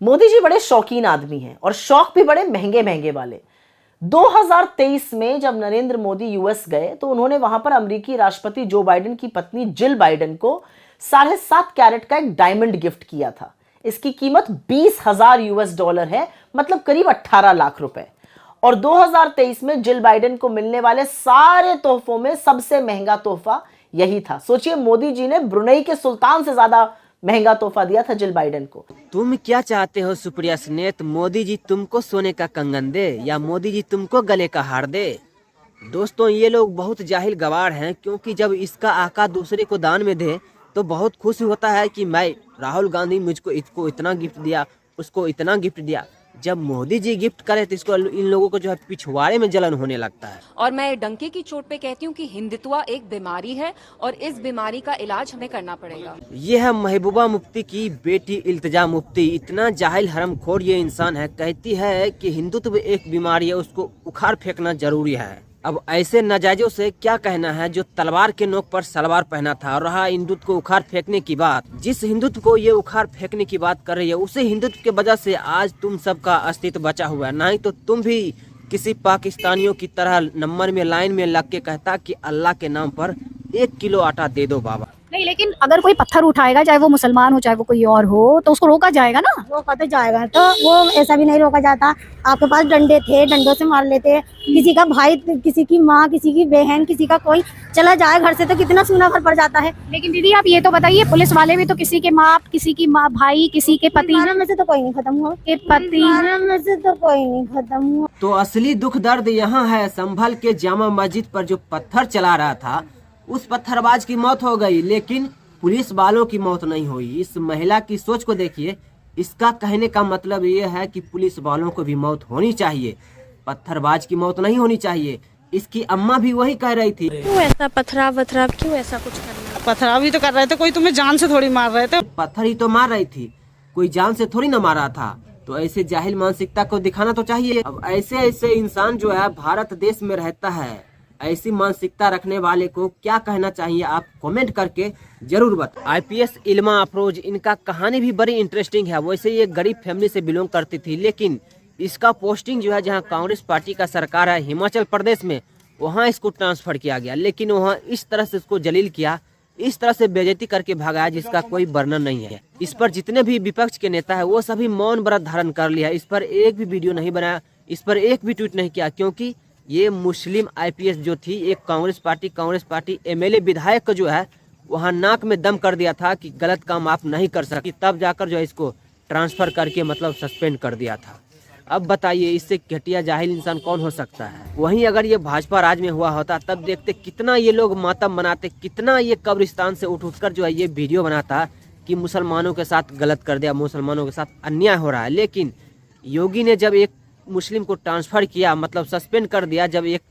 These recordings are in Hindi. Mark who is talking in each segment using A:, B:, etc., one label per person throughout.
A: मोदी जी बड़े शौकीन आदमी हैं और शौक भी बड़े महंगे महंगे वाले। 2023 में जब नरेंद्र मोदी यूएस गए तो उन्होंने वहां पर अमेरिकी राष्ट्रपति जो बाइडेन की पत्नी जिल बाइडेन को 7.5 कैरेट का एक डायमंड गिफ्ट किया था। इसकी कीमत $20,000 है, मतलब करीब 18 लाख रुपए। और 2023 में जिल बाइडेन को मिलने वाले सारे तोहफों में सबसे महंगा तोहफा यही था। सोचिए, मोदी जी ने ब्रुनेई के सुल्तान से ज्यादा महंगा तोहफा दिया था जिल बाइडेन को।
B: तुम क्या चाहते हो सुप्रिया स्नेत? मोदी जी तुमको सोने का कंगन दे या मोदी जी तुमको गले का हार दे? दोस्तों, ये लोग बहुत जाहिल गवार हैं, क्योंकि जब इसका आका दूसरे को दान में दे तो बहुत खुश होता है कि मैं राहुल गांधी मुझको इसको इतना गिफ्ट दिया, उसको इतना गिफ्ट दिया। जब मोदी जी गिफ्ट करे तो इसको इन लोगों को जो है पिछवाड़े में जलन होने लगता है।
C: और मैं डंके की चोट पे कहती हूँ कि हिंदुत्व एक बीमारी है और इस बीमारी का इलाज हमें करना पड़ेगा।
B: ये है महबूबा मुफ्ती की बेटी इल्तिजा मुफ्ती। इतना जाहिल हरमखोर ये इंसान है, कहती है कि हिंदुत्व एक बीमारी है, उसको उखाड़ फेंकना जरूरी है। अब ऐसे नाजायजों से क्या कहना है जो तलवार के नोक पर सलवार पहना था। और रहा हिंदुत्व को उखाड़ फेंकने की बात, जिस हिंदुत्व को ये उखाड़ फेंकने की बात कर रही है, उसी हिंदुत्व के वजह से आज तुम सबका अस्तित्व बचा हुआ है। नहीं तो तुम भी किसी पाकिस्तानियों की तरह नंबर में लाइन में लग के कहता कि अल्लाह के नाम पर 1 किलो आटा दे दो बाबा।
D: नहीं, लेकिन अगर कोई पत्थर उठाएगा, चाहे वो मुसलमान हो चाहे वो कोई और हो, तो उसको रोका जाएगा ना।
E: रोका तो जाएगा, तो वो ऐसा भी नहीं रोका जाता। आपके पास डंडे थे, डंडों से मार लेते। किसी का भाई, किसी की माँ, किसी की बहन, किसी का कोई चला जाए घर से तो कितना सूना घर पड़ जाता है।
D: लेकिन दीदी आप ये तो बताइए, पुलिस वाले भी तो किसी के माँ, किसी की माँ, भाई, किसी के पति
E: में से तो कोई नहीं खत्म हुआ,
D: के पति
E: में से तो कोई नहीं खत्म हुआ।
B: तो असली दुख दर्द यहाँ है। संभल के जामा मस्जिद पर जो पत्थर चला रहा था, उस पत्थरबाज की मौत हो गई, लेकिन पुलिस वालों की मौत नहीं हुई। इस महिला की सोच को देखिए। इसका कहने का मतलब ये है कि पुलिस वालों को भी मौत होनी चाहिए, पत्थरबाज की मौत नहीं होनी चाहिए। इसकी अम्मा भी वही कह रही थी।
F: क्यों ऐसा पथराव क्यों ऐसा कुछ करना?
G: पथराव ही तो कर रहे थे, कोई तुम्हें जान से थोड़ी मार रहे थे।
B: पत्थर ही तो मार रही थी, कोई जान से थोड़ी ना मारा था। तो ऐसे जाहिल मानसिकता को दिखाना तो चाहिए। अब ऐसे ऐसे इंसान जो है भारत देश में रहता है, ऐसी मानसिकता रखने वाले को क्या कहना चाहिए, आप कमेंट करके जरूर बताएं। आईपीएस इल्मा अफरोज, इनका कहानी भी बड़ी इंटरेस्टिंग है। वैसे ये गरीब फैमिली से बिलोंग करती थी, लेकिन इसका पोस्टिंग जो है जहां कांग्रेस पार्टी का सरकार है हिमाचल प्रदेश में, वहां इसको ट्रांसफर किया गया। लेकिन वहां इस तरह से इसको जलील किया, इस तरह से बेइज्जती करके भगाया, जिसका कोई वर्णन नहीं है। इस पर जितने भी विपक्ष के नेता है वो सभी मौन व्रत धारण कर लिया। इस पर एक भी वीडियो नहीं बनाया, इस पर एक भी ट्वीट नहीं किया, क्योंकि ये मुस्लिम आईपीएस जो थी, एक कांग्रेस पार्टी एमएलए विधायक को जो है वहां नाक में दम कर दिया था कि गलत काम आप नहीं कर सकते, तब जाकर जो है इसको ट्रांसफर करके मतलब सस्पेंड कर दिया था। अब बताइए, इससे घटिया जाहिल इंसान कौन हो सकता है? वहीं अगर ये भाजपा राज में हुआ होता, तब देखते कितना ये लोग मातम मनाते, कितना ये कब्रिस्तान से उठ कर जो है ये वीडियो बनाता कि मुसलमानों के साथ गलत कर दिया, मुसलमानों के साथ अन्याय हो रहा है। लेकिन योगी ने जब एक मुस्लिम को ट्रांसफर किया, मतलब सस्पेंड कर दिया, जब एक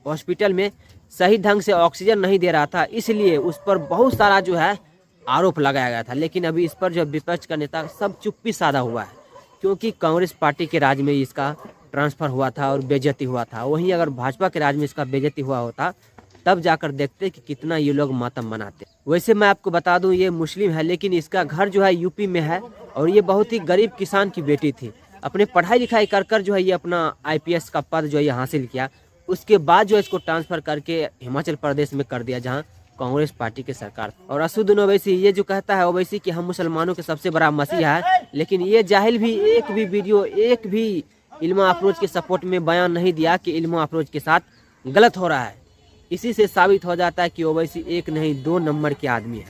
B: हॉस्पिटल में सही ढंग से ऑक्सीजन नहीं दे रहा था, इसलिए उस पर बहुत सारा जो है आरोप लगाया गया था। लेकिन अभी इस पर जो विपक्ष का नेता सब चुप्पी साधा हुआ है, क्योंकि कांग्रेस पार्टी के राज में इसका ट्रांसफर हुआ था और बेइज्जती हुआ था। वहीं अगर भाजपा के राज में इसका बेइज्जती हुआ होता, तब जाकर देखते कि कितना ये लोग मातम मनाते। वैसे मैं आपको बता दूं, ये मुस्लिम है, लेकिन इसका घर जो है यूपी में है और ये बहुत ही गरीब किसान की बेटी थी। अपने पढ़ाई लिखाई कर जो है ये अपना आईपीएस का पद जो है ये हासिल किया। उसके बाद जो इसको ट्रांसफर करके हिमाचल प्रदेश में कर दिया, जहां कांग्रेस पार्टी की सरकार। और असुद्दीन ओवैसी ये जो कहता है ओवैसी कि हम मुसलमानों के सबसे बड़ा मसीहा है, लेकिन ये जाहिल भी एक भी वीडियो, एक भी इल्मा अफरोज के सपोर्ट में बयान नहीं दिया कि इल्मा अफरोज के साथ गलत हो रहा है। इसी से साबित हो जाता है कि ओवैसी एक नहीं 2 नंबर के आदमी है।